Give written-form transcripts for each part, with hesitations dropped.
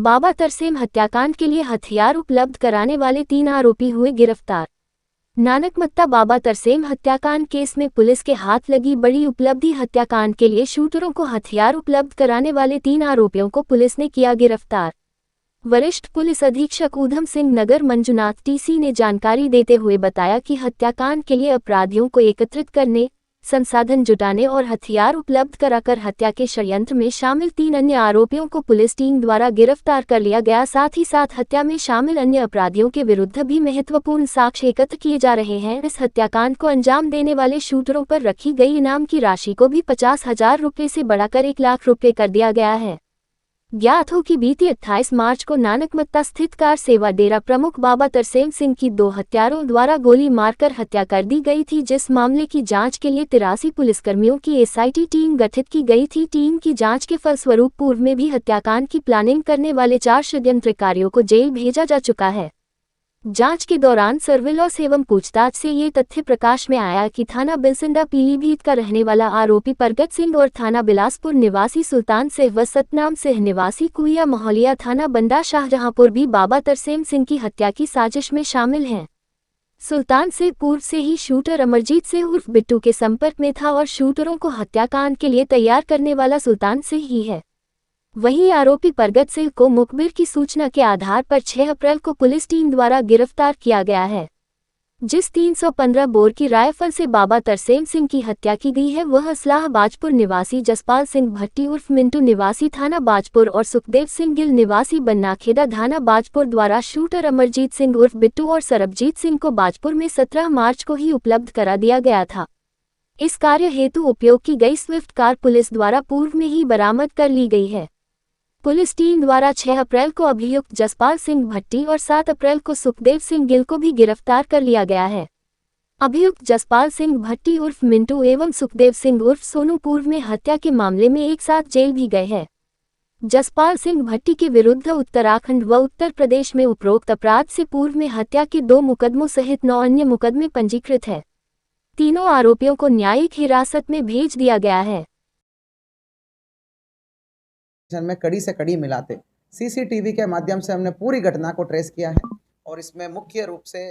बाबा तरसेम हत्याकांड के लिए हथियार उपलब्ध कराने वाले 3 आरोपी हुए गिरफ्तार। नानकमत्ता बाबा तरसेम हत्याकांड केस में पुलिस के हाथ लगी बड़ी उपलब्धि। हत्याकांड के लिए शूटरों को हथियार उपलब्ध कराने वाले 3 आरोपियों को पुलिस ने किया गिरफ्तार। वरिष्ठ पुलिस अधीक्षक ऊधम सिंह नगर मंजुनाथ टीसी ने जानकारी देते हुए बताया कि हत्याकांड के लिए अपराधियों को एकत्रित करने, संसाधन जुटाने और हथियार उपलब्ध कराकर हत्या के षड्यंत्र में शामिल 3 अन्य आरोपियों को पुलिस टीम द्वारा गिरफ्तार कर लिया गया। साथ ही साथ हत्या में शामिल अन्य अपराधियों के विरुद्ध भी महत्वपूर्ण साक्ष्य एकत्र किए जा रहे हैं। इस हत्याकांड को अंजाम देने वाले शूटरों पर रखी गई इनाम की राशि को भी 50,000 रुपये से बढ़ाकर 1 लाख रुपये कर दिया गया है। ज्ञात हो कि बीती 28 मार्च को नानकमत्ता स्थित कार सेवा डेरा प्रमुख बाबा तरसेम सिंह की 2 हत्यारों द्वारा गोली मारकर हत्या कर दी गई थी, जिस मामले की जांच के लिए 83 पुलिसकर्मियों की एसआईटी टीम गठित की गई थी। टीम की जांच के फलस्वरूप पूर्व में भी हत्याकांड की प्लानिंग करने वाले 4 षड्यंत्रकारियों को जेल भेजा जा चुका है। जांच के दौरान सर्विलांस एवं पूछताछ से ये तथ्य प्रकाश में आया कि थाना बिलसिंडा पीलीभीत का रहने वाला आरोपी परगत सिंह और थाना बिलासपुर निवासी सुल्तान सिंह व सतनाम सिंह निवासी कुइया मोहलिया थाना बंडा शाहजहांपुर भी बाबा तरसेम सिंह की हत्या की साजिश में शामिल हैं। सुल्तान सिंह पूर्व से ही शूटर अमरजीत सिंह उर्फ बिट्टू के संपर्क में था और शूटरों को हत्याकांड के लिए तैयार करने वाला सुल्तान सिंह ही है। वहीं आरोपी परगत सिंह को मुखबिर की सूचना के आधार पर 6 अप्रैल को पुलिस टीम द्वारा गिरफ्तार किया गया है। जिस 315 बोर की राइफल से बाबा तरसेम सिंह की हत्या की गई है वह असलाह बाजपुर निवासी जसपाल सिंह भट्टी उर्फ मिंटू निवासी थाना बाजपुर और सुखदेव सिंह गिल निवासी बन्नाखेड़ा थाना बाजपुर द्वारा शूटर अमरजीत सिंह उर्फ बिट्टू और सरबजीत सिंह को बाजपुर में 17 मार्च को ही उपलब्ध करा दिया गया था। इस कार्य हेतु उपयोग की गई स्विफ्ट कार पुलिस द्वारा पूर्व में ही बरामद कर ली गई है। पुलिस टीम द्वारा 6 अप्रैल को अभियुक्त जसपाल सिंह भट्टी और 7 अप्रैल को सुखदेव सिंह गिल को भी गिरफ्तार कर लिया गया है। अभियुक्त जसपाल सिंह भट्टी उर्फ मिंटू एवं सुखदेव सिंह उर्फ सोनू पूर्व में हत्या के मामले में एक साथ जेल भी गए हैं। जसपाल सिंह भट्टी के विरुद्ध उत्तराखंड व उत्तर प्रदेश में उपरोक्त अपराध से पूर्व में हत्या के 2 मुकदमों सहित 9 अन्य मुकदमे पंजीकृत है। तीनों आरोपियों को न्यायिक हिरासत में भेज दिया गया है। में कड़ी से कड़ी मिलाते सीसीटीवी के माध्यम से हमने पूरी घटना को ट्रेस किया है और इसमें मुख्य रूप से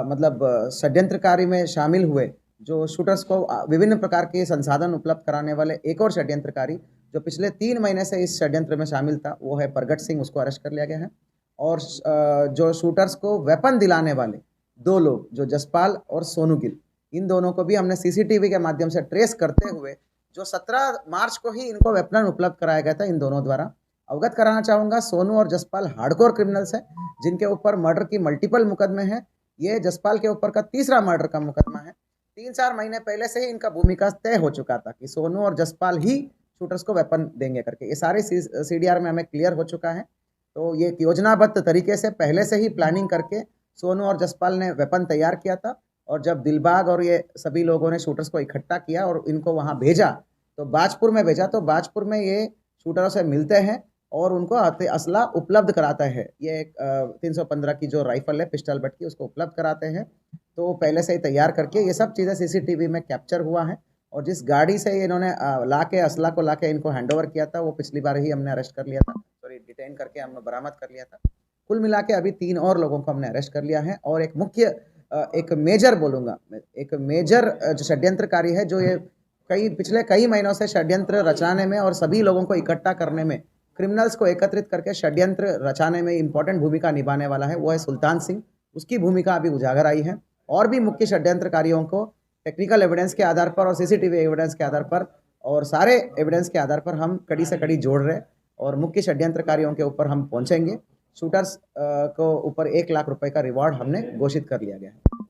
मतलब षड्यंत्रकारी में शामिल हुए जो शूटर्स को विभिन्न प्रकार के संसाधन उपलब्ध कराने वाले एक और षड्यंत्रकारी जो पिछले 3 महीने से इस षड्यंत्र में शामिल था वो है परगट सिंह, उसको अरेस्ट कर लिया गया है। और जो शूटर्स को वेपन दिलाने वाले 2 लोग जो जसपाल और सोनू गिल, इन दोनों को भी हमने सीसीटीवी के माध्यम से ट्रेस करते हुए जो 17 मार्च को ही इनको वेपन उपलब्ध कराया गया था, इन दोनों द्वारा अवगत कराना चाहूँगा। सोनू और जसपाल हार्डकोर क्रिमिनल्स हैं जिनके ऊपर मर्डर की मल्टीपल मुकदमे हैं। ये जसपाल के ऊपर का तीसरा मर्डर का मुकदमा है। 3-4 महीने पहले से ही इनका भूमिका तय हो चुका था कि सोनू और जसपाल ही शूटर्स को वेपन देंगे करके। ये सारे CDR में हमें क्लियर हो चुका है। तो ये योजनाबद्ध तरीके से पहले से ही प्लानिंग करके सोनू और जसपाल ने वेपन तैयार किया था और जब दिलबाग और ये सभी लोगों ने शूटर्स को इकट्ठा किया और इनको वहाँ भेजा तो बाजपुर में भेजा, तो बाजपुर में ये शूटरों से मिलते हैं और उनको असला उपलब्ध कराता है। ये 315 की जो राइफल है पिस्टल बट की उसको उपलब्ध कराते हैं। तो पहले से ही तैयार करके ये सब चीज़ें सीसीटीवी में कैप्चर हुआ है। और जिस गाड़ी से इन्होंने ला के असला को ला के इनको हैंडओवर किया था वो पिछली बार ही हमने अरेस्ट कर लिया था, सॉरी डिटेन करके हमने बरामद कर लिया था। कुल मिला के अभी 3 और लोगों को हमने अरेस्ट कर लिया है और एक मुख्य एक मेजर बोलूँगा, एक मेजर जो षड्यंत्रकारी है जो ये पिछले कई महीनों से षड्यंत्र रचाने में और सभी लोगों को इकट्ठा करने में, क्रिमिनल्स को एकत्रित करके षड्यंत्र रचाने में इंपॉर्टेंट भूमिका निभाने वाला है, वो है सुल्तान सिंह। उसकी भूमिका अभी उजागर आई है और भी मुख्य षड्यंत्रकारियों को टेक्निकल एविडेंस के आधार पर और सीसीटीवी एविडेंस के आधार पर और सारे एविडेंस के आधार पर हम कड़ी से कड़ी जोड़ रहे और मुख्य षड्यंत्रकारियों के ऊपर हम पहुंचेंगे। शूटर्स को ऊपर 1 लाख रुपए का रिवॉर्ड हमने घोषित कर लिया गया है।